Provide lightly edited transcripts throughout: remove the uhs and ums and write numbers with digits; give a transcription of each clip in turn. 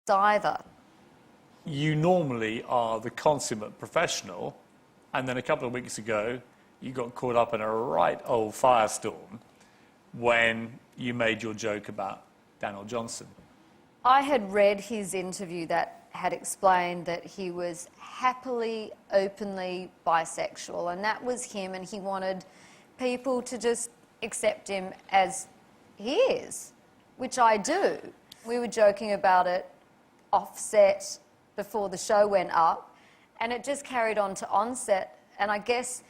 either. You normally are the consummate professional, and then a couple of weeks ago, you got caught up in a right old firestorm when you made your joke about Daniel Johnson. I had read his interview that had explained that he was happily, openly bisexual, and that was him, and he wanted people to just accept him as he is, which I do. We were joking about it offset before the show went up, and it just carried on to onset. And I guess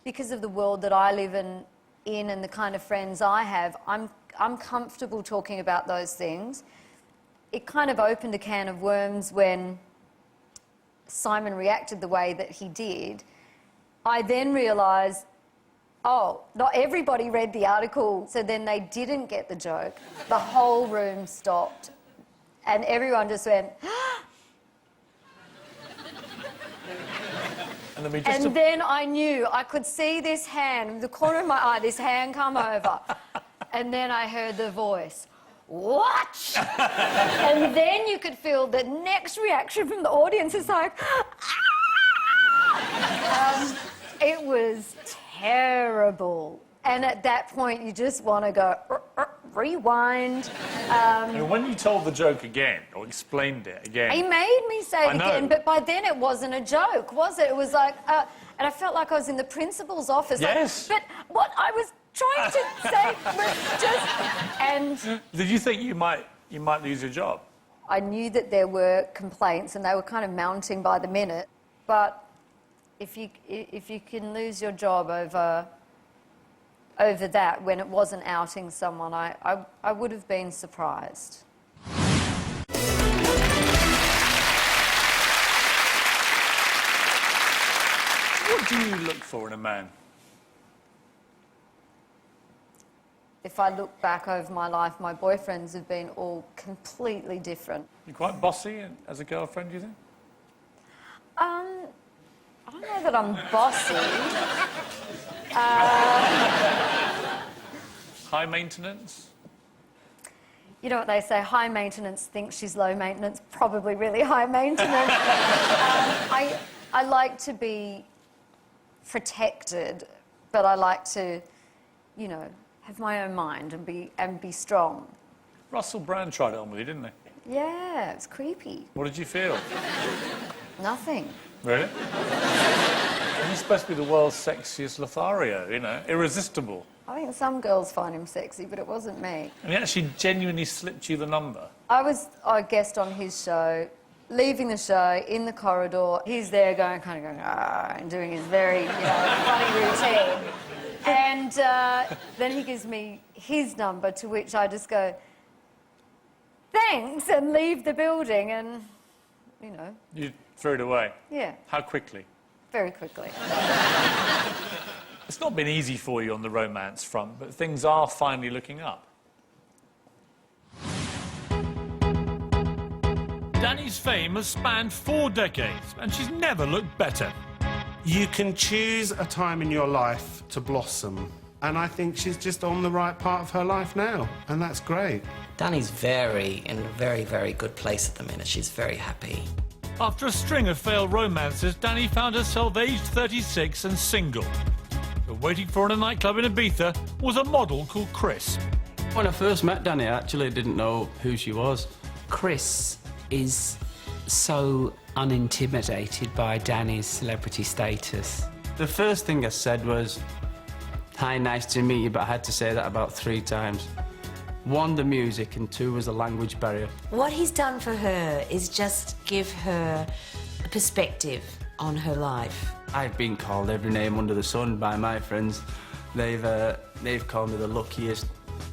because of the world that I live in and the kind of friends I have, I'm comfortable talking about those things. It kind of opened a can of worms when Simon reacted the way that he did. I then realised, oh, not everybody read the article, so then they didn't get the joke. The whole room stopped, and everyone just went, and then I knew, I could see this hand, in the corner of my eye, this hand come over, and then I heard the voice, what? And then you could feel the next reaction from the audience is like, it was terrible. And at that point, you just want to go, rewind. And when you told the joke again, or explained it again... He made me say it again, but by then it wasn't a joke, was it? It was like, and I felt like I was in the principal's office. Yes. Like, but what I was trying to say was just... And... Did you think you might lose your job? I knew that there were complaints, and they were kind of mounting by the minute, but if you can lose your job over that when it wasn't outing someone, I would have been surprised. What do you look for in a man? If I look back over my life, my boyfriends have been all completely different. You're quite bossy as a girlfriend, do you think? I don't know that I'm bossy. High maintenance? You know what they say, high maintenance thinks she's low maintenance, probably really high maintenance. I like to be protected, but I like to, you know, have my own mind and be strong. Russell Brand tried it on with you, didn't he? Yeah, it's creepy. What did you feel? Nothing. Really? He's supposed to be the world's sexiest Lothario, you know, irresistible. I think some girls find him sexy, but it wasn't me. And he actually genuinely slipped you the number. I was a guest on his show, leaving the show, in the corridor. He's there going, and doing his very, you know, funny routine. And then he gives me his number, to which I just go, thanks, and leave the building, and, you know. You threw it away? Yeah. How quickly? Very quickly. It's not been easy for you on the romance front, but things are finally looking up. Dannii's fame has spanned 4 decades, and she's never looked better. You can choose a time in your life to blossom, and I think she's just on the right part of her life now, and that's great. Dannii's in a very, very good place at the minute. She's very happy. After a string of failed romances, Dannii found herself aged 36 and single. But waiting for her in a nightclub in Ibiza was a model called Chris. When I first met Dannii, I actually didn't know who she was. Chris is so unintimidated by Dannii's celebrity status. The first thing I said was, hi, nice to meet you, but I had to say that about 3 times. 1, the music, and 2 was the language barrier. What he's done for her is just give her a perspective on her life. I've been called every name under the sun by my friends. They've called me the luckiest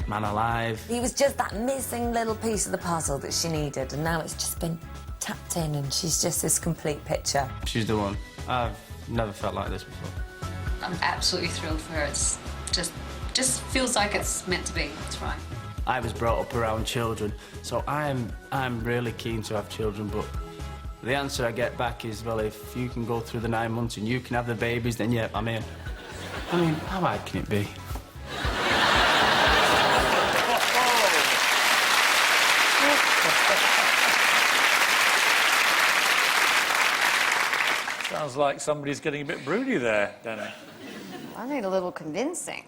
man alive. He was just that missing little piece of the puzzle that she needed, and now it's just been tapped in, and she's just this complete picture. She's the one. I've never felt like this before. I'm absolutely thrilled for her. It's just feels like it's meant to be. It's right. I was brought up around children, so I'm really keen to have children, but the answer I get back is, well, if you can go through the 9 months and you can have the babies, then yeah, I'm in. I mean, how hard can it be? Sounds like somebody's getting a bit broody there, Dannii. I need a little convincing.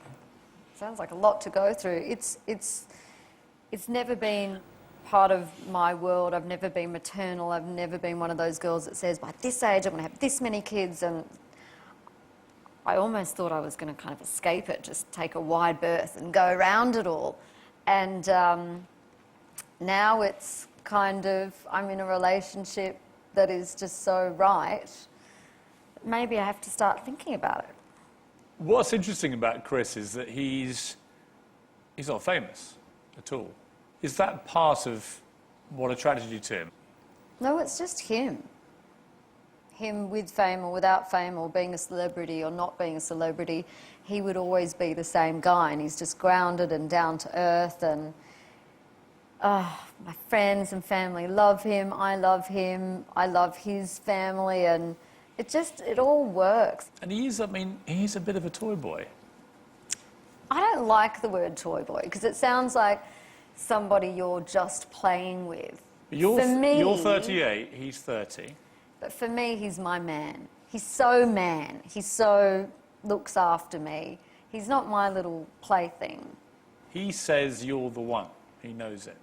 Sounds like a lot to go through. It's never been part of my world. I've never been maternal. I've never been one of those girls that says, by this age, I'm going to have this many kids. And I almost thought I was going to kind of escape it, just take a wide berth and go around it all. And now it's kind of, I'm in a relationship that is just so right. Maybe I have to start thinking about it. What's interesting about Chris is that he's not famous at all. Is that part of what attracted you to him? No, it's just him. Him with fame or without fame, or being a celebrity or not being a celebrity, he would always be the same guy, and he's just grounded and down to earth. And my friends and family love him. I love him. I love his family, and it all works. And he's a bit of a toy boy. I don't like the word toy boy because it sounds like somebody you're just playing with. You're 38, he's 30. But for me, he's my man. He's so man. He so looks after me. He's not my little plaything. He says you're the one. He knows it.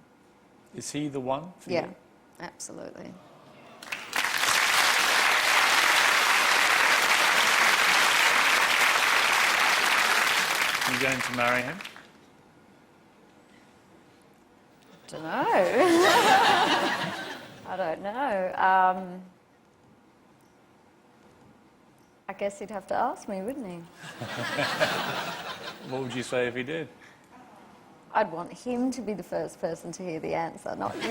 Is he the one for you? Yeah, absolutely. Are you going to marry him? Don't know. I don't know. I guess he'd have to ask me, wouldn't he? What would you say if he did? I'd want him to be the first person to hear the answer, not you.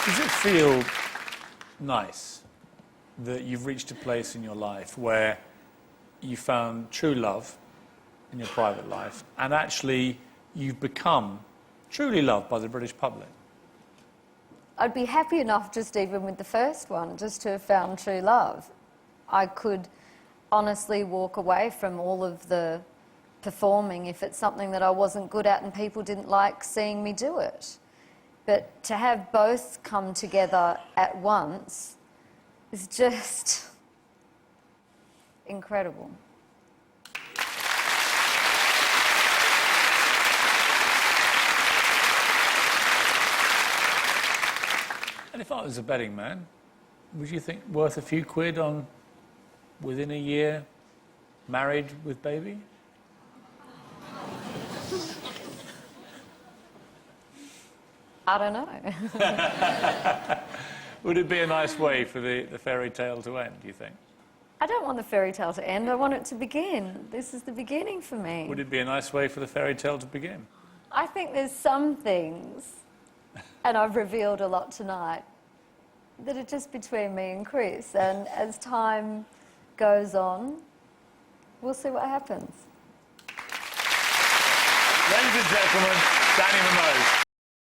Does it feel nice that you've reached a place in your life where you found true love in your private life, and actually you've become truly loved by the British public? I'd be happy enough just even with the first one, just to have found true love. I could honestly walk away from all of the performing if it's something that I wasn't good at and people didn't like seeing me do it. But to have both come together at once is just incredible. And if I was a betting man, would you think worth a few quid on within a year, married with baby? I don't know. Would it be a nice way for the fairy tale to end, do you think? I don't want the fairy tale to end. I want it to begin. This is the beginning for me. Would it be a nice way for the fairy tale to begin? I think there's some things, and I've revealed a lot tonight, that are just between me and Chris. And as time goes on, we'll see what happens. Ladies and gentlemen, Dannii Minogue.